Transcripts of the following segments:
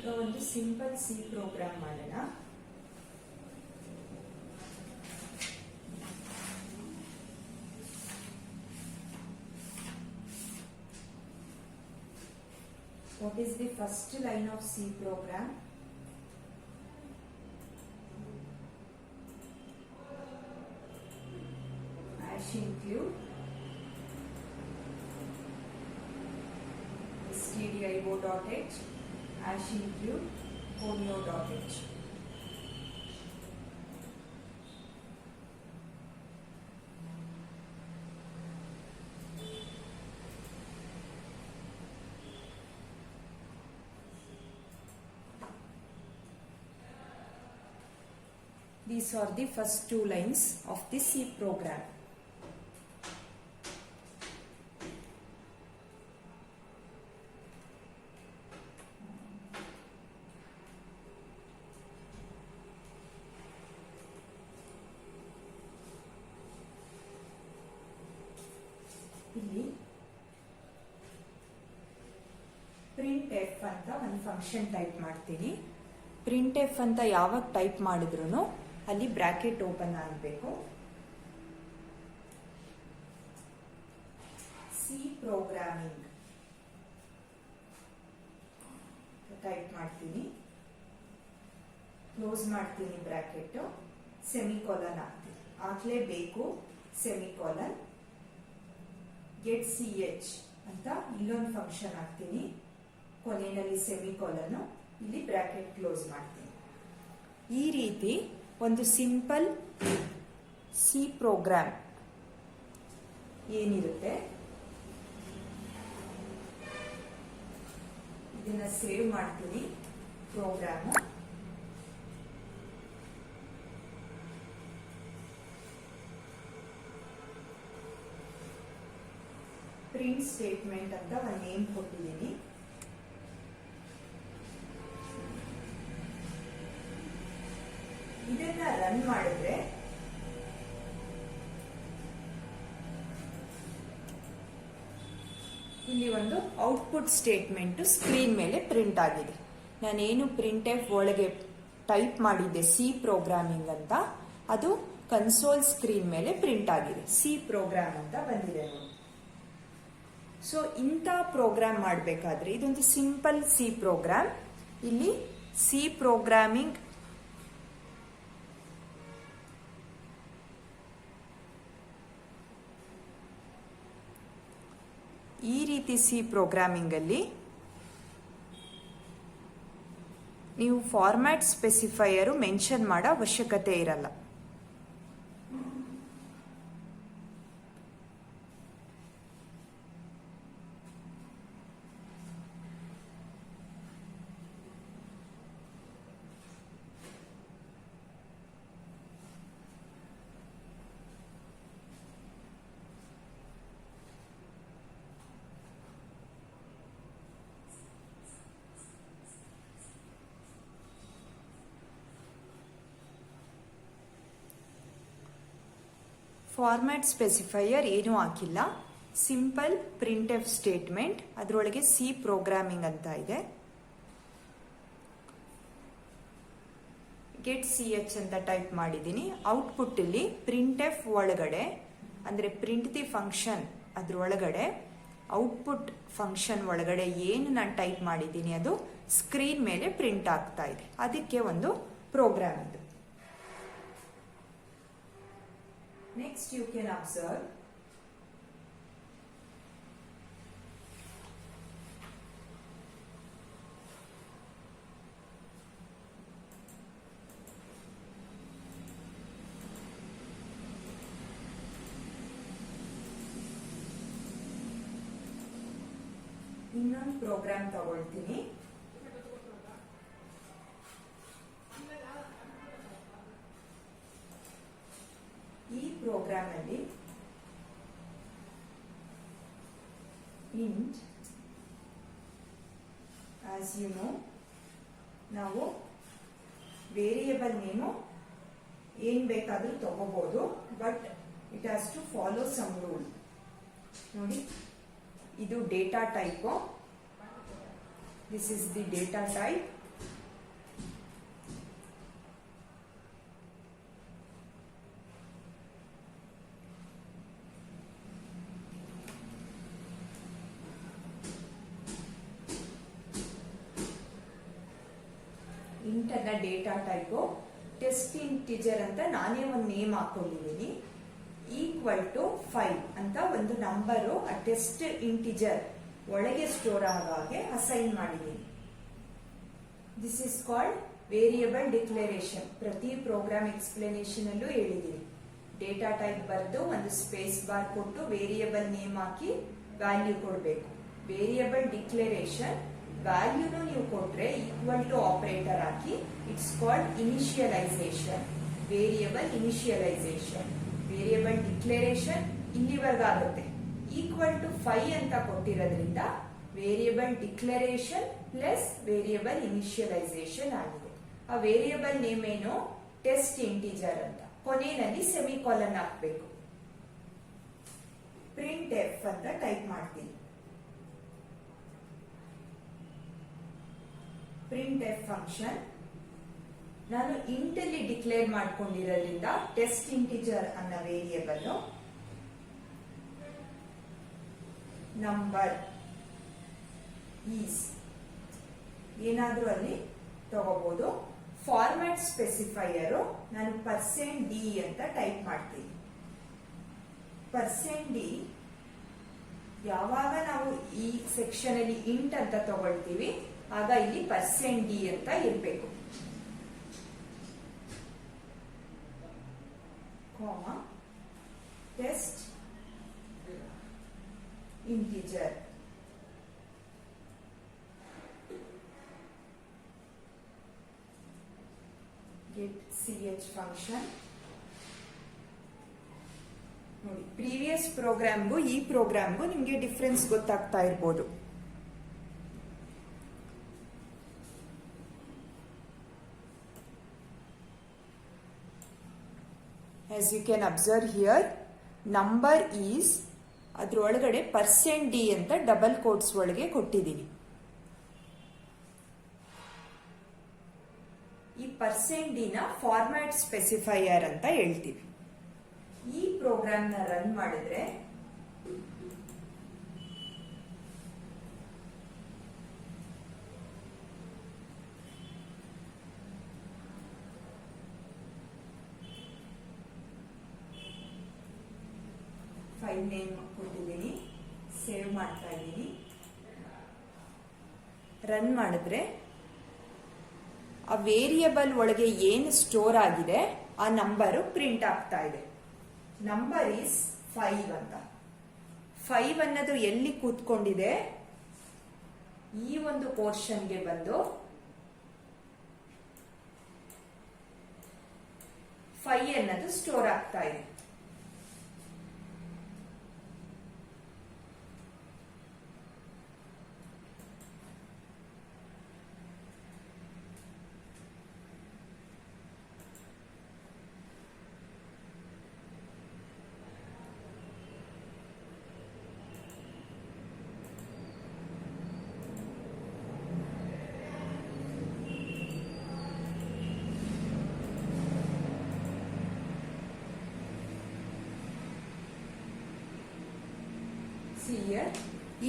ಈಗ ಒಂದು simple C program ಮಾಡೋಣ. What is the first line of C program? Hash include stdio.h, hash include conio.h. These are the first two lines of the C program. ಇಲ್ಲಿ print F ಅಂತ ಒಂದು function type ಮಾಡ್ತೀನಿ. Print F ಅಂತ ಯಾವಾಗ type ಮಾಡಿದ್ರು ಅಲ್ಲಿ bracket open ಆಗಬೇಕು. C programming type ಮಾಡ್ತೀನಿ, ಕ್ಲೋಸ್ ಮಾಡ್ತೀನಿ ಬ್ರಾಕೆಟ್, ಸೆಮಿಕೋಲನ್ ಹಾಕ್ತೀನಿ. ಹಾಕ್ಲೇಬೇಕು ಸೆಮಿಕೋಲನ್. ಗೆಟ್ ಸಿ ಎಚ್ ಅಂತ ಇಲ್ಲೊಂದು ಫಂಕ್ಷನ್ ಹಾಕ್ತೀನಿ, ಕೊನೆಯಲ್ಲಿ ಸೆಮಿಕೋಲನ್, ಇಲ್ಲಿ ಬ್ರಾಕೆಟ್ ಕ್ಲೋಸ್ ಮಾಡ್ತೀನಿ. ಈ ರೀತಿ ಒಂದು ಸಿಂಪಲ್ ಸಿ ಪ್ರೋಗ್ರಾಮ್ ಏನಿರುತ್ತೆ ಇದನ್ನ ಸೇವ್ ಮಾಡ್ತೀನಿ. ಪ್ರೋಗ್ರಾಮ್ ಪ್ರಿಂಟ್ ಸ್ಟೇಟ್ಮೆಂಟ್ ಅಂತ ಒಂದು ನೇಮ್ ಕೊಟ್ಟಿದ್ದೀನಿ. ಇದನ್ನ ರನ್ ಮಾಡಿದ್ರೆ ಇಲ್ಲಿ ಒಂದು ಔಟ್ಪುಟ್ ಸ್ಟೇಟ್ಮೆಂಟ್ ಸ್ಕ್ರೀನ್ ಮೇಲೆ ಪ್ರಿಂಟ್ ಆಗಿದೆ. ನಾನೇನು ಪ್ರಿಂಟ್ ಎಫ್ ಒಳಗೆ ಟೈಪ್ ಮಾಡಿದ್ದೆ ಸಿ ಪ್ರೋಗ್ರಾಮಿಂಗ್ ಅಂತ, ಅದು ಕನ್ಸೋಲ್ ಸ್ಕ್ರೀನ್ ಮೇಲೆ ಪ್ರಿಂಟ್ ಆಗಿದೆ. ಸಿ ಪ್ರೋಗ್ರಾಮ್ ಅಂತ ಬಂದಿದೆ ನೋಡಿ. ಸೊ ಇಂಥ ಪ್ರೋಗ್ರಾಮ್ ಮಾಡಬೇಕಾದ್ರೆ ಇದೊಂದು ಸಿಂಪಲ್ ಸಿ ಪ್ರೋಗ್ರಾಮ್. ಇಲ್ಲಿ ಸಿ ಪ್ರೋಗ್ರಾಮಿಂಗ್ ಈ ರೀತಿ ಸಿ ಪ್ರೋಗ್ರಾಮಿಂಗ್ ಅಲ್ಲಿ ನೀವು ಫಾರ್ಮ್ಯಾಟ್ ಸ್ಪೆಸಿಫೈಯರ್ ಮೆನ್ಷನ್ ಮಾಡೋ ಅವಶ್ಯಕತೆ ಇರಲ್ಲ. ಫಾರ್ಮ್ಯಾಟ್ ಸ್ಪೆಸಿಫೈಯರ್ ಏನೂ ಹಾಕಿಲ್ಲ, ಸಿಂಪಲ್ ಪ್ರಿಂಟ್ ಎಫ್ ಸ್ಟೇಟ್ಮೆಂಟ್, ಅದರೊಳಗೆ ಸಿ ಪ್ರೋಗ್ರಾಮಿಂಗ್ ಅಂತ ಇದೆ. ಗೆಟ್ ಸಿ ಎಚ್ ಅಂತ ಟೈಪ್ ಮಾಡಿದ್ದೀನಿ. ಔಟ್ಪುಟ್ ಇಲ್ಲಿ ಪ್ರಿಂಟ್ ಎಫ್ ಒಳಗಡೆ ಅಂದ್ರೆ ಪ್ರಿಂಟ್ ದಿ ಫಂಕ್ಷನ್ ಅದ್ರೊಳಗಡೆ ಔಟ್ಪುಟ್ ಫಂಕ್ಷನ್ ಒಳಗಡೆ ಏನು ನಾನು ಟೈಪ್ ಮಾಡಿದ್ದೀನಿ ಅದು ಸ್ಕ್ರೀನ್ ಮೇಲೆ ಪ್ರಿಂಟ್ ಆಗ್ತಾ ಇದೆ. ಅದಕ್ಕೆ ಒಂದು ಪ್ರೋಗ್ರಾಮ್ ಇದು. Next you can observe ಇನ್ನೊಂದು ಪ್ರೋಗ್ರಾಮ್ ತಗೊಳ್ತೀನಿ. ಈ ಪ್ರೋಗ್ರಾಮ್ ಅಲ್ಲಿ int as you know ನಾವು ವೇರಿಯೇಬಲ್ ನೇಮು ಏನ್ ಬೇಕಾದ್ರೂ ತಗೋಬಹುದು, but it has to follow some rule. ನೋಡಿ, ಇದು data type, this is the data type. Int ಅನ್ನ ಡೇಟಾ ಟೈಪು ಟೆಸ್ಟ್ ಇಂಟಿಜರ್ ಅಂತ ನಾನೇ ಒಂದು ನೇಮ್ ಹಾಕೊಂಡಿದ್ದೀನಿ. ಈಕ್ವಲ್ ಟು 5 ಅಂತ ಒಂದು ನಂಬರು ಆ ಟೆಸ್ಟ್ ಇಂಟಿಜರ್ ಒಳಗೆ ಸ್ಟೋರ್ ಆಗಾಗೆ ಅಸೈನ್ ಮಾಡಿದ್ದೀನಿ. This is called variable declaration. ಪ್ರತಿ ಪ್ರೋಗ್ರಾಮ್ ಎಕ್ಸ್ಪ್ಲನೇಷನ್ ಅಲ್ಲೂ ಹೇಳಿದ್ದೀನಿ. ಡೇಟಾ ಟೈಪ್ ಬರೆದು ಒಂದು ಸ್ಪೇಸ್ ಬಾರ್ ಕೊಟ್ಟು ವೇರಿಯಬಲ್ ನೇಮ್ ಹಾಕಿ ವ್ಯಾಲ್ಯೂ ಕೊಡಬೇಕು. ವೇರಿಯಬಲ್ ಡಿಕ್ಲರೇಷನ್ ವ್ಯಾಲ್ಯೂನು ನೀವು ಕೊಟ್ರೆ ಈಕ್ವಲ್ ಟು ಆಪರೇಟರ್ ಹಾಕಿ it's called initialization. Variable initialization. Variable declaration ಇಲ್ಲಿವರೆಗಾಗುತ್ತೆ. ಈಕ್ವಲ್ ಟು 5 ಅಂತ ಕೊಟ್ಟಿರೋದ್ರಿಂದ variable declaration plus variable initialization ಆಗಿದೆ. ಆ ವೇರಿಯಬಲ್ ನೇಮ್ ಏನು? ಟೆಸ್ಟ್ ಇಂಟಿಜರ್ ಅಂತ. ಕೊನೆಯಲ್ಲಿ ಸೆಮಿಕಾಲನ್ ಹಾಕಬೇಕು. ಪ್ರಿಂಟ್ ಎಫ್ ಅಂತ ಟೈಪ್ ಮಾಡ್ತೀನಿ. ಪ್ರಿಂಟ್ ಎಫ್ ಫಂಕ್ಷನ್ ನಾನು ಇಂಟ್ ಅಲ್ಲಿ ಡಿಕ್ಲೇರ್ ಮಾಡ್ಕೊಂಡಿರೋದ್ರಿಂದ ಟೆಸ್ಟ್ ಇಂಟಿಜರ್ ಅನ್ನೋ ವೇರಿಯಬಲ್ ನಂಬರ್ ಈಸ್ ಏನಾದ್ರೂ ಅಲ್ಲಿ ತಗೋಬಹುದು. ಫಾರ್ಮ್ಯಾಟ್ ಸ್ಪೆಸಿಫೈಯರ್ ನಾನು %d ಅಂತ ಟೈಪ್ ಮಾಡ್ತೀನಿ. %d ಯಾವಾಗ ನಾವು ಈ ಸೆಕ್ಷನ್ ಅಲ್ಲಿ ಇಂಟ್ ಅಂತ ತಗೊಳ್ತೀವಿ ಆಗ ಇಲ್ಲಿ %d ಅಂತ ಇರಬೇಕು. Test integer get ch function. ನೋಡಿ, ಪ್ರೀವಿಯಸ್ ಪ್ರೋಗ್ರಾಮ್ಗೂ ಈ ಪ್ರೋಗ್ರಾಮ್ಗೂ ನಿಮಗೆ ಡಿಫ್ರೆನ್ಸ್ ಗೊತ್ತಾಗ್ತಾ ಇರ್ಬೋದು. As you can observe here, number is ಅದ್ರೊಳಗಡೆ %d ಅಂತ ಡಬಲ್ ಕೋಟ್ಸ್ ಒಳಗೆ ಕೊಟ್ಟಿದ್ದೀನಿ. ಈ %d ನ ಫಾರ್ಮ್ಯಾಟ್ ಸ್ಪೆಸಿಫೈಯರ್ ಅಂತ ಹೇಳ್ತೀವಿ. ಈ ಪ್ರೋಗ್ರಾಮ್ ನ ರನ್ ಮಾಡಿದ್ರೆ ಫೈಲ್ ನೇಮ್ ಕೊಟ್ಟಿದ್ದೀನಿ, ಸೇವ್ ಮಾಡ್ತಾ ಇದ್ದೀನಿ. ರನ್ ಮಾಡಿದ್ರೆ ಆ ವೇರಿಯಬಲ್ ಒಳಗೆ ಏನು ಸ್ಟೋರ್ ಆಗಿದೆ ಆ ನಂಬರು ಪ್ರಿಂಟ್ ಆಗ್ತಾ ಇದೆ. ನಂಬರ್ ಈಸ್ 5 ಅಂತ. 5 ಅನ್ನೋದು ಎಲ್ಲಿ ಕೂತ್ಕೊಂಡಿದೆ? ಈ ಒಂದು ಪೋರ್ಷನ್ಗೆ ಬಂದು 5 ಅನ್ನೋದು ಸ್ಟೋರ್ ಆಗ್ತಾ ಇದೆ.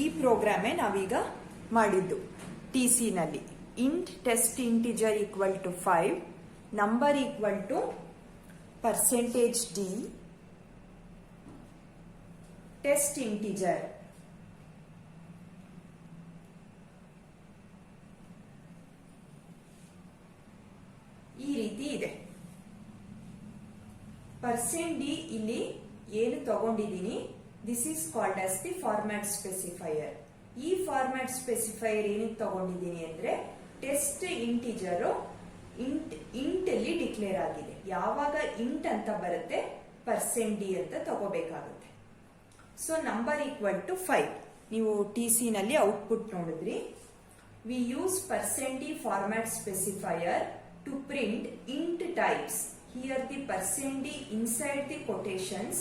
ಈ ಪ್ರೋಗ್ರಾಮೇ ನಾವೀಗ ಮಾಡಿದ್ದು TC ನಲ್ಲಿ. Int test integer equal to 5, number equal to %d, test integer ಈ ರೀತಿ ಇದೆ. %d ಇಲ್ಲಿ ಏನು ತಗೊಂಡಿದ್ದೀನಿ, this is called as the format specifier. ಈ ಫಾರ್ಮ್ಯಾಟ್ ಸ್ಪೆಸಿಫೈಯರ್ ಏನಕ್ಕೆ ತಗೊಂಡಿದ್ದೀನಿ ಅಂದ್ರೆ ಟೆಸ್ಟ್ ಇಂಟಿಜರ್ ಇಂಟ್ ಅಲ್ಲಿ ಡಿಕ್ಲೇರ್ ಆಗಿದೆ. ಯಾವಾಗ ಇಂಟ್ ಅಂತ ಬರುತ್ತೆ %d ಅಂತ ತಗೋಬೇಕಾಗುತ್ತೆ. ಸೊ ನಂಬರ್ ಈಕ್ವಲ್ ಟು 5 ನೀವು TC ನಲ್ಲಿ ಔಟ್ಪುಟ್ ನೋಡಿದ್ರಿ. We use %d format specifier to print int types. Here the %d inside the quotations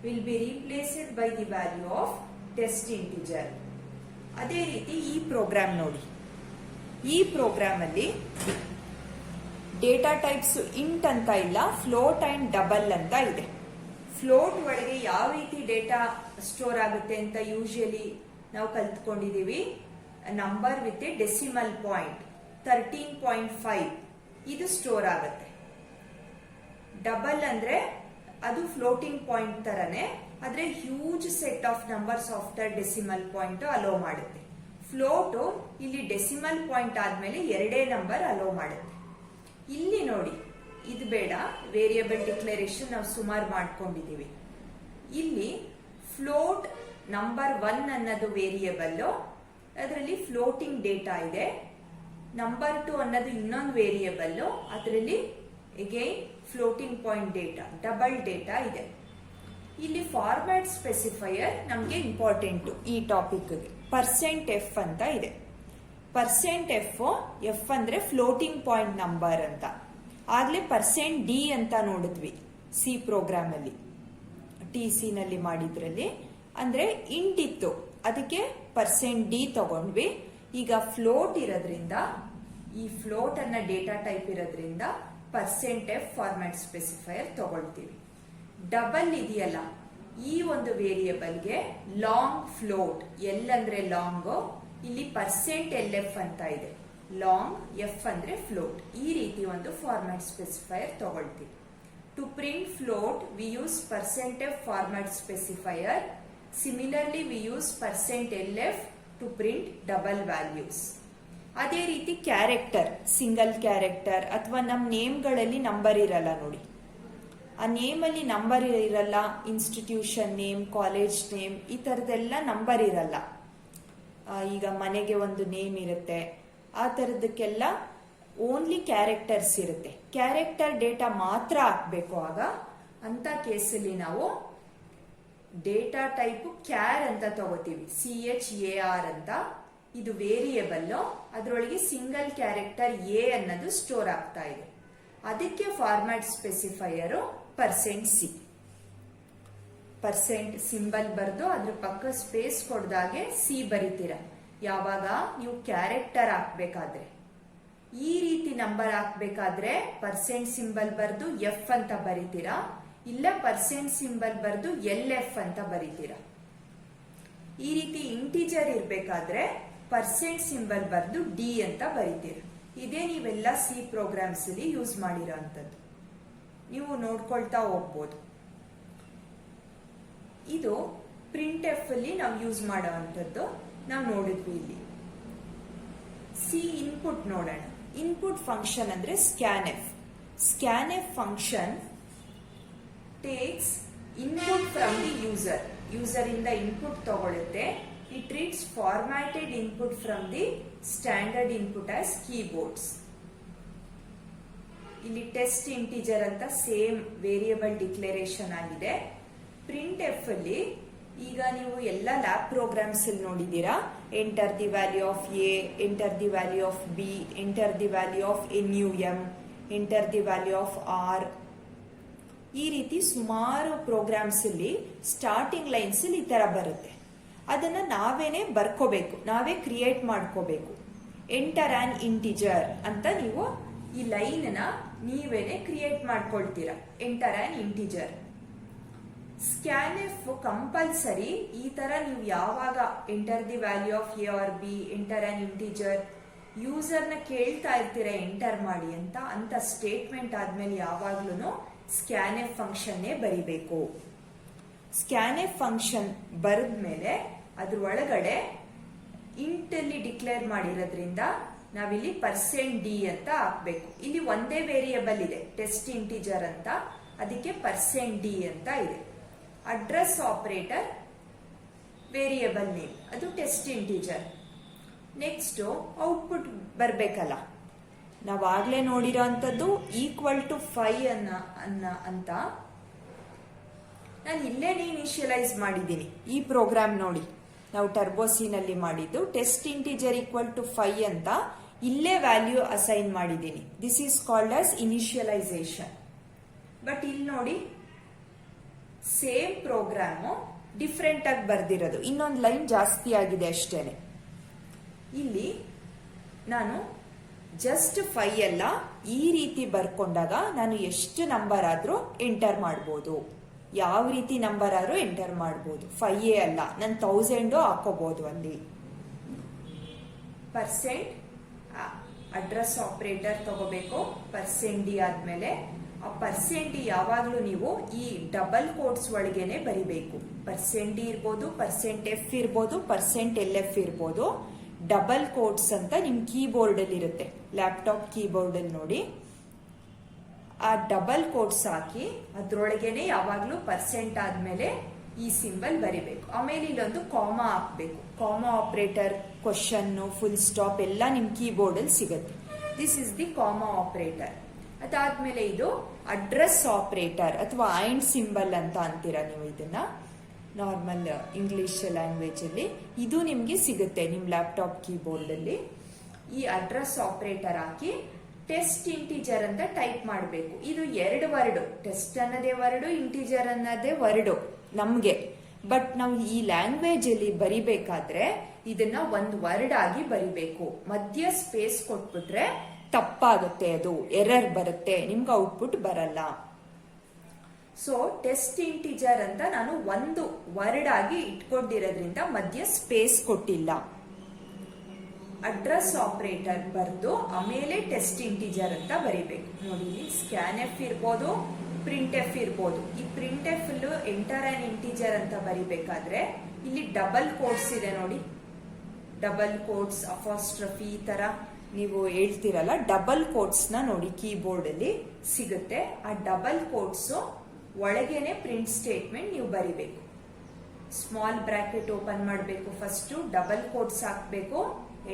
will be replaced by the value of test integer. ಅದೇ ರೀತಿ ಈ program ನೋಡಿ. ಈ program ಅಲ್ಲಿ data types int ಅಂತ ಇಲ್ಲ, ಫ್ಲೋಟ್ ಅಂಡ್ ಡಬಲ್ ಅಂತ ಇದೆ. ಫ್ಲೋಟ್ ಒಳಗೆ ಯಾವ ರೀತಿ ಡೇಟಾ ಸ್ಟೋರ್ ಆಗುತ್ತೆ ಅಂತ ಯೂಶಲಿ ನಾವು ಕಲ್ತ್ಕೊಂಡಿದೀವಿ. Number with a decimal point 13.5 ಇದು ಸ್ಟೋರ್ ಆಗುತ್ತೆ. ಡಬಲ್ ಅಂದ್ರೆ ಅದು ಫ್ಲೋಟಿಂಗ್ ಪಾಯಿಂಟ್ ತರನೇ, ಆದ್ರೆ huge set of numbers after decimal point hello ಮಾಡುತ್ತೆ. ಫ್ಲೋಟ್ ಇಲ್ಲಿ ಡೆಸಿಮಲ್ ಪಾಯಿಂಟ್ ಆದ್ಮೇಲೆ 2 ನಂಬರ್ ಅಲೋ ಮಾಡುತ್ತೆ. ಇಲ್ಲಿ ನೋಡಿ, ಇದು ಬೇಡ, ವೇರಿಯಬಲ್ ಡಿಕ್ಲರೇಷನ್ ನಾವು ಸುಮಾರು ಮಾಡ್ಕೊಂಡಿದೀವಿ. ಇಲ್ಲಿ ಫ್ಲೋಟ್ ನಂಬರ್ 1 ಅನ್ನೋದು ವೇರಿಯಬಲ್, ಅದರಲ್ಲಿ ಫ್ಲೋಟಿಂಗ್ ಡೇಟಾ ಇದೆ. ನಂಬರ್ 2 ಅನ್ನೋದು ಇನ್ನೊಂದು ವೇರಿಯಬಲ್, ಅದರಲ್ಲಿ again floating point data, double data ಇದೆ. ಇಲ್ಲಿ ಫಾರ್ಮ್ಯಾಟ್ ಸ್ಪೆಸಿಫೈಯರ್ ನಮಗೆ ಇಂಪಾರ್ಟೆಂಟ್ ಈ ಟಾಪಿಕ್. %f ಅಂತ ಇದೆ. %f ಅಂದ್ರೆ ಫ್ಲೋಟಿಂಗ್ ಪಾಯಿಂಟ್ ನಂಬರ್ ಅಂತ. ಆಗ್ಲೇ %d ಅಂತ ನೋಡಿದ್ವಿ ಸಿ ಪ್ರೋಗ್ರಾಮ್ ಅಲ್ಲಿ, TC ನಲ್ಲಿ ಮಾಡಿದ್ರಲ್ಲಿ. ಅಂದ್ರೆ ಇಂಟ್ ಇತ್ತು, ಅದಕ್ಕೆ %d ತಗೊಂಡ್ವಿ. ಈಗ ಫ್ಲೋಟ್ ಇರೋದ್ರಿಂದ, ಈ ಫ್ಲೋಟ್ ಅನ್ನ ಡೇಟಾ ಟೈಪ್ ಇರೋದ್ರಿಂದ %f ಫಾರ್ಮ್ಯಾಟ್ ಸ್ಪೆಸಿಫೈಯರ್ ತಗೊಳ್ತೀವಿ. ಡಬಲ್ ಇದೆಯಲ್ಲ, ಈ ಒಂದು ವೇರಿಯಬಲ್ಗೆ ಲಾಂಗ್ ಫ್ಲೋಟ್, ಎಲ್ ಅಂದ್ರೆ ಲಾಂಗ್, ಇಲ್ಲಿ %lf ಅಂತ ಇದೆ. ಲಾಂಗ್, ಎಫ್ ಅಂದ್ರೆ ಫ್ಲೋಟ್. ಈ ರೀತಿ ಒಂದು ಫಾರ್ಮ್ಯಾಟ್ ಸ್ಪೆಸಿಫೈಯರ್ ತಗೊಳ್ತೀವಿ. To print float we use %f format specifier. Similarly we use %lf to print double values. ಅದೇ ರೀತಿ ಕ್ಯಾರೆಕ್ಟರ್, ಸಿಂಗಲ್ ಕ್ಯಾರೆಕ್ಟರ್ ಅಥವಾ ನಮ್ಮ ನೇಮ್ಗಳಲ್ಲಿ ನಂಬರ್ ಇರಲ್ಲ ನೋಡಿ, ಆ ನೇಮ್ ಅಲ್ಲಿ ನಂಬರ್ ಇರಲ್ಲ. ಇನ್ಸ್ಟಿಟ್ಯೂಷನ್ ನೇಮ್, ಕಾಲೇಜ್ ನೇಮ್, ಈ ತರದೆಲ್ಲ ನಂಬರ್ ಇರಲ್ಲ. ಈಗ ಮನೆಗೆ ಒಂದು ನೇಮ್ ಇರುತ್ತೆ, ಆ ತರದಕ್ಕೆಲ್ಲ ಓನ್ಲಿ ಕ್ಯಾರೆಕ್ಟರ್ಸ್ ಇರುತ್ತೆ. ಕ್ಯಾರೆಕ್ಟರ್ ಡೇಟಾ ಮಾತ್ರ ಹಾಕ್ಬೇಕು. ಆಗ ಅಂತ ಕೇಸಲ್ಲಿ ನಾವು ಡೇಟಾ ಟೈಪ್ ಕ್ಯಾರ್ ಅಂತ ತಗೋತೀವಿ, CHAR ಅಂತ. ಇದು ವೇರಿಯಬಲ್, ಅದರೊಳಗೆ ಸಿಂಗಲ್ ಕ್ಯಾರೆಕ್ಟರ್ ಎ ಅನ್ನೋದು ಸ್ಟೋರ್ ಆಗ್ತಾ ಇದೆ. ಅದಕ್ಕೆ ಫಾರ್ಮ್ಯಾಟ್ ಸ್ಪೆಸಿಫೈಯರ್ %c. ಸಿಂಬಲ್ ಬರೆದು ಅದ್ರ ಪಕ್ಕ ಸ್ಪೇಸ್ ಕೊಡ್ದಾಗೆ ಸಿ ಬರಿತೀರ ಯಾವಾಗ ನೀವು ಕ್ಯಾರೆಕ್ಟರ್ ಹಾಕ್ಬೇಕಾದ್ರೆ. ಈ ರೀತಿ ನಂಬರ್ ಹಾಕ್ಬೇಕಾದ್ರೆ %ಸಿಂಬಲ್ ಬರೆದು ಎಫ್ ಅಂತ ಬರಿತೀರಾ, ಇಲ್ಲ %ಸಿಂಬಲ್ ಬರೆದು LF ಅಂತ ಬರಿತೀರಾ. ಈ ರೀತಿ ಇಂಟಿಜರ್ ಇರ್ಬೇಕಾದ್ರೆ %ಸಿಂಬಲ್ ಬರೆದು D ಅಂತ ಬರಿತೀರ. ಇದೇ ನೀವೆಲ್ಲ ಸಿ ಪ್ರೋಗ್ರಾಮ್ಸ್ ಅಲ್ಲಿ ಯೂಸ್ ಮಾಡಿರೋ ಅಂತದ್ದು, ನೀವು ನೋಡ್ಕೊಳ್ತಾ ಹೋಗ್ಬೋದು. ಇದು printf ಅಲ್ಲಿ ನಾವು ಯೂಸ್ ಮಾಡೋ ಅಂತದ್ದು ನಾವು ನೋಡಿದ್ವಿ. ಇಲ್ಲಿ ಸಿ ಇನ್ಪುಟ್ ನೋಡೋಣ. ಇನ್ಪುಟ್ ಫಂಕ್ಷನ್ ಅಂದ್ರೆ scanf. Scanf function takes input from the user. User ಇಂದ ಇನ್ಪುಟ್ ತಗೊಳುತ್ತೆ. It treats formatted input from the standard input as keyboards. ಇಲ್ಲಿ ಟೆಸ್ಟ್ ಇಂಟಿಜರ್ ಅಂತ ಸೇಮ್ ವೇರಿಯಬಲ್ ಡಿಕ್ಲರೇಷನ್ ಆಗಿದೆ. printf ಅಲ್ಲಿ ಈಗ ನೀವು ಎಲ್ಲ ಲ್ಯಾಬ್ ಪ್ರೋಗ್ರಾಮ್ಸ್ ಅಲ್ಲಿ ನೋಡಿದೀರಾ, enter the value of a, enter the value of b, enter the value of NUM, enter the value of r. ಈ ರೀತಿ ಸುಮಾರು ಪ್ರೋಗ್ರಾಮ್ಸ್ ಅಲ್ಲಿ ಸ್ಟಾರ್ಟಿಂಗ್ ಲೈನ್ಸ್ ಅಲ್ಲಿ ಈ ತರ ಬರುತ್ತೆ. ಅದನ್ನ ನಾವೇನೆ ಬರ್ಕೋಬೇಕು, ನಾವೇ ಕ್ರಿಯೇಟ್ ಮಾಡ್ಕೋಬೇಕು. ಎಂಟರ್ ಆನ್ ಇಂಟಿಜರ್ ಅಂತ ನೀವು ಈ ಲೈನ್ ನ ನೀವೇನೆ ಕ್ರಿಯೇಟ್ ಮಾಡ್ಕೊಳ್ತೀರಾ, enter an integer. Scanf compulsory ಈ ತರ ನೀವು ಯಾವಾಗ enter the value of a or b, enter an integer, user ನ ಕೇಳ್ತಾ ಇರ್ತೀರಾ ಎಂಟರ್ ಮಾಡಿ ಅಂತ ಸ್ಟೇಟ್ಮೆಂಟ್ ಆದ್ಮೇಲೆ ಯಾವಾಗ್ಲೂ ಸ್ಕ್ಯಾನ್ಎಫ್ ಫಂಕ್ಷನ್ ಬರಿಬೇಕು. ಸ್ಕ್ಯಾನ್ಎಫ್ ಫಂಕ್ಷನ್ ಬರೆದ್ಮೇಲೆ ಅದ್ರ ಒಳಗಡೆ ಇಂಟ್ ಅಲ್ಲಿ ಡಿಕ್ಲೇರ್ ಮಾಡಿರೋದ್ರಿಂದ ನಾವಿಲ್ಲಿ %d ಅಂತ ಹಾಕ್ಬೇಕು. ಇಲ್ಲಿ ಒಂದೇ ವೇರಿಯಬಲ್ ಇದೆ, ಟೆಸ್ಟ್ ಇಂಟಿಜರ್ ಅಂತ, ಅದಕ್ಕೆ %d ಅಂತ ಇದೆ. ಅಡ್ರೆಸ್ ಆಪರೇಟರ್ ವೇರಿಯಬಲ್ ನೇಮ್, ಅದು ಟೆಸ್ಟ್ ಇಂಟಿಜರ್. ನೆಕ್ಸ್ಟ್ ಔಟ್ಪುಟ್ ಬರ್ಬೇಕಲ್ಲ, ನಾವಾಗ್ಲೇ ನೋಡಿರೋ ಅಂತದ್ದು =5 ಅಂತ ನಾನು ಇಲ್ಲೇನೆ ಇನಿಷಿಯಲೈಸ್ ಮಾಡಿದ್ದೀನಿ. ಈ ಪ್ರೋಗ್ರಾಮ್ ನೋಡಿ, ನಾವು ಟರ್ಬೋಸಿನಲ್ಲಿ ಮಾಡಿದ್ದು ಟೆಸ್ಟ್ ಇಂಟಿಜರ್ =5 ಅಂತ ಇಲ್ಲೇ ವ್ಯಾಲ್ಯೂ ಅಸೈನ್ ಮಾಡಿದ್ದೀನಿ. This is called as initialisation. But ಇಲ್ಲಿ ನೋಡಿ, ಸೇಮ್ ಪ್ರೋಗ್ರಾಮು ಡಿಫ್ರೆಂಟ್ ಆಗಿ ಬರ್ದಿರೋದು, ಇನ್ನೊಂದು ಲೈನ್ ಜಾಸ್ತಿ ಆಗಿದೆ ಅಷ್ಟೇನೆ. ಇಲ್ಲಿ ನಾನು ಜಸ್ಟ್ 5 ಅಲ್ಲ, ಈ ರೀತಿ ಬರ್ಕೊಂಡಾಗ ನಾನು ಎಷ್ಟು ನಂಬರ್ ಆದ್ರೂ ಎಂಟರ್ ಮಾಡ್ಬೋದು. ಯಾವ ರೀತಿ ನಂಬರ್ ಆದ್ರೂ ಎಂಟರ್ ಮಾಡ್ಬೋದು. 5 ಅಲ್ಲ, ನಾನು 1000 ಹಾಕೋಬಹುದು ಅಲ್ಲಿ. ಅಡ್ರೆಸ್ ಆಪರೇಟರ್ ತಗೋಬೇಕು %d ಆದ್ಮೇಲೆ. ಆ %d ಯಾವಾಗಲೂ ನೀವು ಈ ಡಬಲ್ ಕೋಟ್ಸ್ ಒಳಗೇನೆ ಬರಿಬೇಕು. %d ಇರ್ಬೋದು, %f ಇರ್ಬೋದು, %lf ಇರ್ಬೋದು. ಡಬಲ್ ಕೋಟ್ಸ್ ಅಂತ ನಿಮ್ ಕೀಬೋರ್ಡ್ ಅಲ್ಲಿ ಇರುತ್ತೆ, ಲ್ಯಾಪ್ಟಾಪ್ ಕೀಬೋರ್ಡ್ ಅಲ್ಲಿ ನೋಡಿ. ಆ ಡಬಲ್ ಕೋಟ್ಸ್ ಹಾಕಿ ಅದ್ರೊಳಗೇನೆ ಯಾವಾಗ್ಲೂ % ಆದ್ಮೇಲೆ ಈ ಸಿಂಬಲ್ ಬರಿಬೇಕು. ಆಮೇಲೆ ಇಲ್ಲೊಂದು ಕಾಮಾ ಹಾಕ್ಬೇಕು. Comma operator, question, full stop ಎಲ್ಲ ನಿಮ್ ಕೀಬೋರ್ಡ್ ಅಲ್ಲಿ ಸಿಗುತ್ತೆ. This is the comma operator. ಅದಾದ್ಮೇಲೆ ಇದು ಅಡ್ರೆಸ್ ಆಪರೇಟರ್ ಅಥವಾ ಆ್ಯಂಡ್ ಸಿಂಬಲ್ ಅಂತ ಅಂತೀರಾ ನೀವು ಇದನ್ನ ನಾರ್ಮಲ್ ಇಂಗ್ಲಿಷ್ ಲ್ಯಾಂಗ್ವೇಜ್ ಅಲ್ಲಿ. ಇದು ನಿಮ್ಗೆ ಸಿಗುತ್ತೆ ನಿಮ್ ಲ್ಯಾಪ್ಟಾಪ್ ಕೀಬೋರ್ಡ್ ಅಲ್ಲಿ. ಈ ಅಡ್ರೆಸ್ ಆಪರೇಟರ್ ಹಾಕಿ ಟೆಸ್ಟ್ ಇಂಟಿಜರ್ ಅಂತ ಟೈಪ್ ಮಾಡಬೇಕು. ಇದು 2 ವರ್ಡ್, ಟೆಸ್ಟ್ ಅನ್ನೋದೇ ವರ್ಡ್, ಇಂಟಿಜರ್ ಅನ್ನೋದೇ ವರ್ಡ್ ನಮ್ಗೆ. ಬಟ್ ನಾವು ಈ ಲ್ಯಾಂಗ್ವೇಜ್ ಅಲ್ಲಿ ಬರಿಬೇಕಾದ್ರೆ ಇದನ್ನ ಒಂದು ವರ್ಡ್ ಆಗಿ ಬರಿಬೇಕು. ಮಧ್ಯ ಸ್ಪೇಸ್ ಕೊಟ್ಬಿಟ್ರೆ ತಪ್ಪಾಗುತ್ತೆ, ಅದು ಎರರ್ ಬರುತ್ತೆ, ನಿಮ್ಗೆ ಔಟ್ಪುಟ್ ಬರಲ್ಲ. ಸೊ ಟೆಸ್ಟ್ ಇಂಟಿಜರ್ ಅಂತ ನಾನು ಒಂದು ವರ್ಡ್ ಆಗಿ ಇಟ್ಕೊಂಡಿರೋದ್ರಿಂದ ಮಧ್ಯ ಸ್ಪೇಸ್ ಕೊಟ್ಟಿಲ್ಲ. ಅಡ್ರೆಸ್ ಆಪರೇಟರ್ ಬರ್ದು ಆಮೇಲೆ ಟೆಸ್ಟ್ ಇಂಟಿಜರ್ ಅಂತ ಬರಿಬೇಕು. ನೋಡಿ, ಸ್ಕ್ಯಾನ್ ಎಫ್ ಇರ್ಬೋದು, ಪ್ರಿಂಟ್ ಎಫ್ ಇರ್ಬೋದು. ಈ print F enter an integer ಅಂತ ಬರಿಬೇಕಾದ್ರೆ ಇಲ್ಲಿ ಡಬಲ್ ಕೋಟ್ಸ್ ಇದೆ ನೋಡಿ, ಡಬಲ್ ಕೋಟ್ಸ್, ಅಪಾಸ್ಟ್ರಫಿ ಈ ತರ ನೀವು ಹೇಳ್ತಿರಲ್ಲ, ಡಬಲ್ ಕೋಟ್ಸ್ ನ ನೋಡಿ ಕೀಬೋರ್ಡ್ ಅಲ್ಲಿ ಸಿಗುತ್ತೆ. ಆ ಡಬಲ್ ಕೋಟ್ಸ್ ಒಳಗೇನೆ ಪ್ರಿಂಟ್ ಸ್ಟೇಟ್ಮೆಂಟ್ ನೀವು ಬರಿಬೇಕು. ಸ್ಮಾಲ್ ಬ್ರಾಕೆಟ್ ಓಪನ್ ಮಾಡಬೇಕು, ಫಸ್ಟ್ ಡಬಲ್ ಕೋಟ್ಸ್ ಹಾಕ್ಬೇಕು,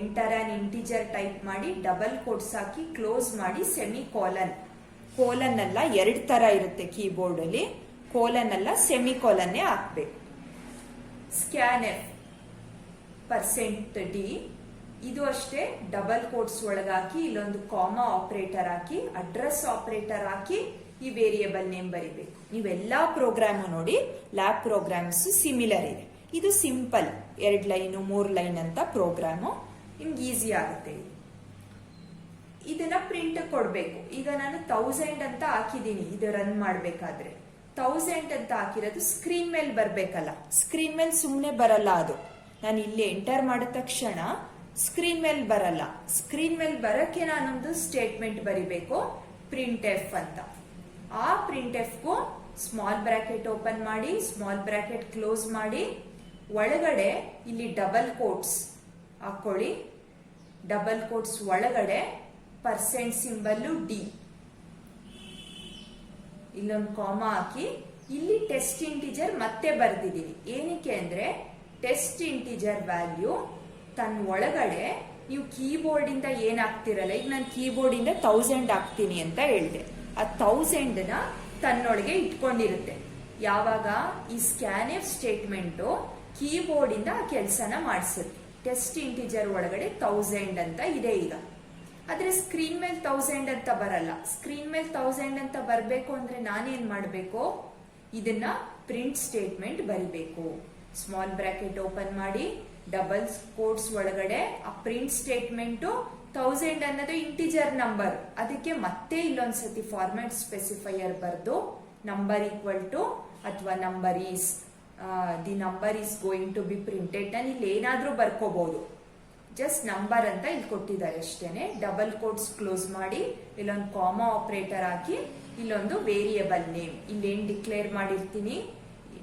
ಎಂಟರ್ ಆನ್ ಇಂಟಿಜರ್ ಟೈಪ್ ಮಾಡಿ ಡಬಲ್ ಕೋಟ್ಸ್ ಹಾಕಿ ಕ್ಲೋಸ್ ಮಾಡಿ ಸೆಮಿ ಕೋಲನ್. ಕೋಲನ್ ಅಲ್ಲ, 2 ತರ ಇರುತ್ತೆ ಕೀಬೋರ್ಡ್ ಅಲ್ಲಿ, ಕೋಲನ್ ಅಲ್ಲ ಸೆಮಿ ಕೋಲನ್ನೇ ಹಾಕ್ಬೇಕು. ಸ್ಕ್ಯಾನ್ ಎಫ್ %d ಇದು ಅಷ್ಟೇ ಡಬಲ್ ಕೋಟ್ಸ್ ಒಳಗಾಕಿ ಇಲ್ಲೊಂದು ಕಾಮಾ ಆಪರೇಟರ್ ಹಾಕಿ ಅಡ್ರೆಸ್ ಆಪರೇಟರ್ ಹಾಕಿ ಈ ವೇರಿಯೇಬಲ್ ನೇಮ್ ಬರಿಬೇಕು. ನೀವೆಲ್ಲಾ ಪ್ರೋಗ್ರಾಮ್ ನೋಡಿ, ಲ್ಯಾಬ್ ಪ್ರೋಗ್ರಾಮ್ಸ್ ಸಿಮಿಲರ್ ಇದೆ. ಇದು ಸಿಂಪಲ್ 2 ಲೈನ್ 3 ಲೈನ್ ಅಂತ ಪ್ರೋಗ್ರಾಮು, ನಿಮ್ಗೆ ಈಸಿ ಆಗುತ್ತೆ. ಇದನ್ನ ಪ್ರಿಂಟ್ ಕೊಡ್ಬೇಕು. ಈಗ ನಾನು 1000 ಅಂತ ಹಾಕಿದೀನಿ, ಇದು ರನ್ ಮಾಡ್ಬೇಕಾದ್ರೆ 1000 ಅಂತ ಹಾಕಿರೋದು ಸ್ಕ್ರೀನ್ ಮೇಲೆ ಬರ್ಬೇಕಲ್ಲ. ಸ್ಕ್ರೀನ್ ಮೇಲೆ ಸುಮ್ನೆ ಬರಲ್ಲ ಅದು. ನಾನು ಇಲ್ಲಿ ಎಂಟರ್ ಮಾಡಿದ ತಕ್ಷಣ ಸ್ಕ್ರೀನ್ ಮೇಲೆ ಬರಲ್ಲ. ಸ್ಕ್ರೀನ್ ಮೇಲೆ ಬರಕ್ಕೆ ನಾನೊಂದು ಸ್ಟೇಟ್ಮೆಂಟ್ ಬರಿಬೇಕು, ಪ್ರಿಂಟ್ ಎಫ್ ಅಂತ. ಆ ಪ್ರಿಂಟ್ ಎಫ್ಗೂ ಸ್ಮಾಲ್ ಬ್ರಾಕೆಟ್ ಓಪನ್ ಮಾಡಿ, ಸ್ಮಾಲ್ ಬ್ರಾಕೆಟ್ ಕ್ಲೋಸ್ ಮಾಡಿ, ಒಳಗಡೆ ಇಲ್ಲಿ ಡಬಲ್ ಕೋಟ್ಸ್ ಹಾಕೊಳ್ಳಿ. ಡಬಲ್ ಕೋಟ್ಸ್ ಒಳಗಡೆ %d ಇಲ್ಲೊಂದು ಕಾಮಾ ಹಾಕಿ, ಇಲ್ಲಿ ಟೆಸ್ಟ್ ಇಂಟಿಜರ್ ಮತ್ತೆ ಬರ್ದಿದ್ದೀನಿ. ಏನಕ್ಕೆ ಅಂದ್ರೆ ಟೆಸ್ಟ್ ಇಂಟಿಜರ್ ವ್ಯಾಲ್ಯೂ ತನ್ನ ಒಳಗಡೆ ನೀವು ಕೀಬೋರ್ಡ್ ಇಂದ ಏನ್ ಹಾಕ್ತಿರಲ್ಲ, ಈಗ ನಾನು ಕೀಬೋರ್ಡ್ ಇಂದ 1000 ಹಾಕ್ತೀನಿ ಅಂತ ಹೇಳಿದೆ. ಆ 1000ನ ತನ್ನೊಳಗೆ ಇಟ್ಕೊಂಡಿರುತ್ತೆ. ಯಾವಾಗ ಈ ಸ್ಕ್ಯಾನ್ ಎಫ್ ಸ್ಟೇಟ್ಮೆಂಟ್ ಕೀಬೋರ್ಡ್ ಇಂದ ಆ ಕೆಲಸನ ಮಾಡಿಸುತ್ತೆ. ಟೆಸ್ಟ್ ಇಂಟಿಜರ್ ಒಳಗಡೆ 1000 ಅಂತ ಇದೆ ಈಗ. ಆದ್ರೆ ಸ್ಕ್ರೀನ್ ಮೇಲೆ 1000 ಅಂತ ಬರಲ್ಲ. ಸ್ಕ್ರೀನ್ ಮೇಲೆ 1000 ಅಂತ ಬರಬೇಕು ಅಂದ್ರೆ ನಾನೇನ್ ಮಾಡಬೇಕು, ಇದನ್ನ ಪ್ರಿಂಟ್ ಸ್ಟೇಟ್ಮೆಂಟ್ ಬರಿಬೇಕು. ಸ್ಮಾಲ್ ಬ್ರಾಕೆಟ್ ಓಪನ್ ಮಾಡಿ, ಡಬಲ್ ಕೋಟ್ಸ್ ಒಳಗಡೆ ಆ ಪ್ರಿಂಟ್ ಸ್ಟೇಟ್ಮೆಂಟ್ 1000 ಅನ್ನೋದು ಇಂಟಿಜರ್ ನಂಬರ್, ಅದಕ್ಕೆ ಮತ್ತೆ ಇಲ್ಲೊಂದ್ಸತಿ ಫಾರ್ಮ್ಯಾಟ್ ಸ್ಪೆಸಿಫೈಯರ್ ಬರ್ದು ನಂಬರ್ ಈಕ್ವಲ್ ಟು ಅಥವಾ number is the number is going to be printed. ನಾನು ಇಲ್ಲಿ ಏನಾದ್ರೂ ಬರ್ಕೋಬಹುದು, ಜಸ್ಟ್ ನಂಬರ್ ಅಂತ ಇಲ್ಲಿ ಕೊಟ್ಟಿದ್ದಾರೆ ಅಷ್ಟೇನೆ. ಡಬಲ್ ಕೋಟ್ಸ್ ಕ್ಲೋಸ್ ಮಾಡಿ ಇಲ್ಲೊಂದು ಕಾಮಾ ಆಪರೇಟರ್ ಹಾಕಿ ಇಲ್ಲೊಂದು ವೇರಿಯೇಬಲ್ ನೇಮ್ ಇಲ್ಲೇನ್ ಡಿಕ್ಲೇರ್ ಮಾಡಿರ್ತೀನಿ.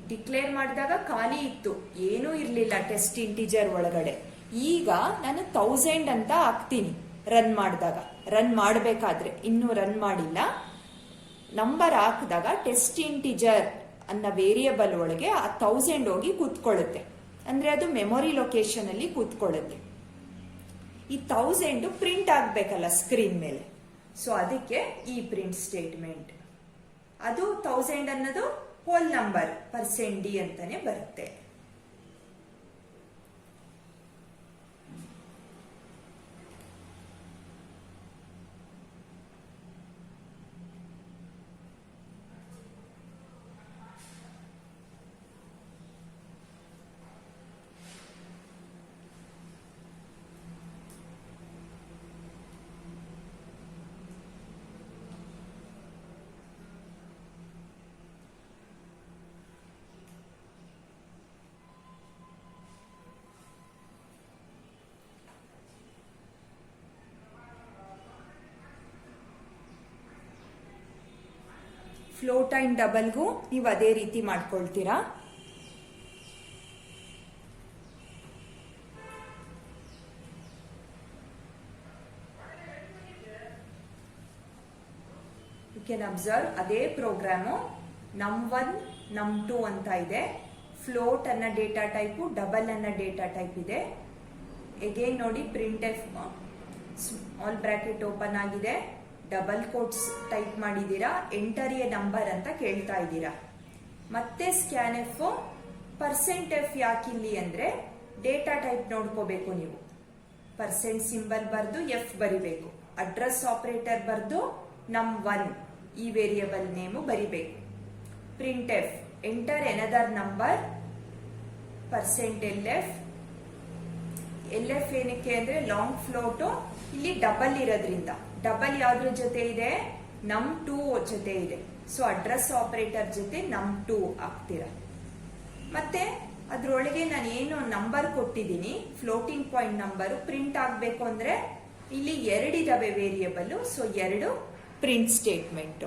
ಡಿಕ್ಲೇರ್ ಮಾಡಿದಾಗ ಖಾಲಿ ಇತ್ತು, ಏನೂ ಇರ್ಲಿಲ್ಲ ಟೆಸ್ಟ್ ಇಂಟಿಜರ್ ಒಳಗಡೆ. ಈಗ ನಾನು 1000 ಅಂತ ಹಾಕ್ತೀನಿ ರನ್ ಮಾಡಿದಾಗ. ರನ್ ಮಾಡಬೇಕಾದ್ರೆ ಇನ್ನೂ ರನ್ ಮಾಡಿಲ್ಲ, ನಂಬರ್ ಹಾಕಿದಾಗ ಟೆಸ್ಟ್ ಇಂಟಿಜರ್ ಅನ್ನೋ ವೇರಿಯೇಬಲ್ ಒಳಗೆ ಆ 1000 ಹೋಗಿ ಕೂತ್ಕೊಳ್ಳುತ್ತೆ. ಅಂದ್ರೆ ಅದು ಮೆಮೊರಿ ಲೊಕೇಶನ್ ಅಲ್ಲಿ ಕೂತ್ಕೊಳ್ಳುತ್ತೆ. ಈ 1000 ಪ್ರಿಂಟ್ ಆಗ್ಬೇಕಲ್ಲ ಸ್ಕ್ರೀನ್ ಮೇಲೆ, ಸೊ ಅದಕ್ಕೆ ಈ ಪ್ರಿಂಟ್ ಸ್ಟೇಟ್ಮೆಂಟ್. ಅದು 1000 ಅನ್ನೋದು ಹೋಲ್ ನಂಬರ್ %d ಅಂತಾನೆ ಬರುತ್ತೆ. ಫ್ಲೋಟ್ ಅಂಡ್ ಡಬಲ್ಗೂ ನೀವು ಅದೇ ರೀತಿ ಮಾಡ್ಕೊಳ್ತೀರಾ. ಯು ಕ್ಯಾನ್ ಅಬ್ಸರ್ವ್ ಅದೇ ಪ್ರೋಗ್ರಾಮು num1 num2 ಅಂತ ಇದೆ. ಫ್ಲೋಟ್ ಅನ್ನ ಡೇಟಾ ಟೈಪು, ಡಬಲ್ ಅನ್ನ ಡೇಟಾ ಟೈಪ್ ಇದೆ. ಎಗೇನ್ ನೋಡಿ print F small bracket open ಆಗಿದೆ, ಡಬಲ್ ಕೋಟ್ಸ್ ಟೈಪ್ ಮಾಡಿದೀರಾ, ಎಂಟರ್ ಎ ನಂಬರ್ ಅಂತ ಕೇಳ್ತಾ ಇದ್ದೀರಾ. ಮತ್ತೆ ಸ್ಕ್ಯಾನ್ ಎಫ್ %f ಯಾಕಿಲ್ಲಿ ಅಂದ್ರೆ ಡೇಟಾ ಟೈಪ್ ನೋಡ್ಕೋಬೇಕು ನೀವು. % ಬರ್ದು ಎಫ್ ಬರಿಬೇಕು, ಅಡ್ರೆಸ್ ಆಪರೇಟರ್ ಬರ್ದು num1 ಈ ವೇರಿಯಬಲ್ ನೇಮು ಬರಿಬೇಕು. Print F enter another number %lf. LF ಏನಕ್ಕೆ ಅಂದ್ರೆ ಲಾಂಗ್ ಫ್ಲೋಟು, ಇಲ್ಲಿ ಡಬಲ್ ಇರೋದ್ರಿಂದ. ಡಬಲ್ ಯಾವ್ದ್ರ ಜೊತೆ ಇದೆ? num2 ಜೊತೆ ಇದೆ. ಸೊ ಅಡ್ರೆಸ್ ಆಪರೇಟರ್ ಜೊತೆ num2 ಹಾಕ್ತೀರಾ. ಮತ್ತೆ ಅದ್ರೊಳಗೆ ನಾನು ಏನು ನಂಬರ್ ಕೊಟ್ಟಿದ್ದೀನಿ, ಫ್ಲೋಟಿಂಗ್ ಪಾಯಿಂಟ್ ನಂಬರ್ ಪ್ರಿಂಟ್ ಆಗ್ಬೇಕು ಅಂದ್ರೆ ಇಲ್ಲಿ 2 ಇದಾವೆ ವೇರಿಯಬಲ್. So 2 print statement.